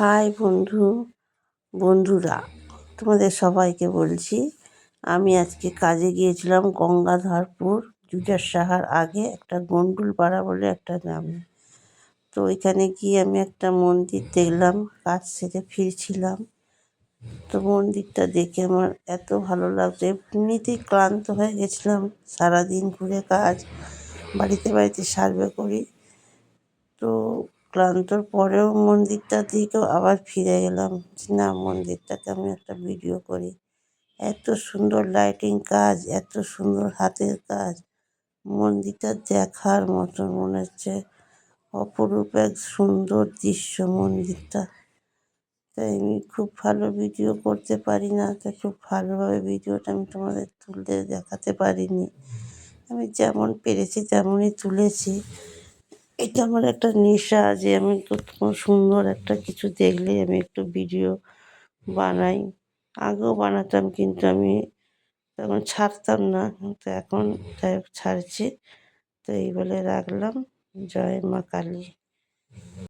High বন্ধুরা, তোমাদের সবাইকে বলছি, আমি আজকে কাজে গিয়েছিলাম গঙ্গাধরপুর জুজার সাহার আগে একটা গন্ডুলপাড়া বলে একটা গ্রামে। তো ওইখানে গিয়ে আমি একটা মন্দির দেখলাম, কাজ সেরে ফিরছিলাম। তো মন্দিরটা দেখে আমার এত ভালো লাগতো, এমনিতেই ক্লান্ত হয়ে গেছিলাম, সারাদিন ঘুরে কাজ, বাড়িতে সার্ভে করি। তো ক্লান্তর পরেও মন্দিরটার দিকেও আবার ফিরে গেলাম, না মন্দিরটাকে আমি একটা ভিডিও করি। এত সুন্দর লাইটিং কাজ, এত সুন্দর হাতের কাজ, মন্দিরটা দেখার মতো, মনে হচ্ছে অপরূপ এক সুন্দর দৃশ্য মন্দিরটা। তাই আমি খুব ভালো ভিডিও করতে পারি না, তাই খুব ভালোভাবে ভিডিওটা আমি তোমাদের তুলে দেখাতে পারিনি। আমি যেমন পেরেছি তেমনই তুলেছি। এটা আমার একটা নেশা যে আমি কোনো সুন্দর একটা কিছু দেখলেই আমি একটু ভিডিও বানাই। আগেও বানাতাম, কিন্তু আমি তখন ছাড়তাম না, কিন্তু এখন তাই ছাড়ছি। তো এই বলে রাখলাম। জয় মা কালী।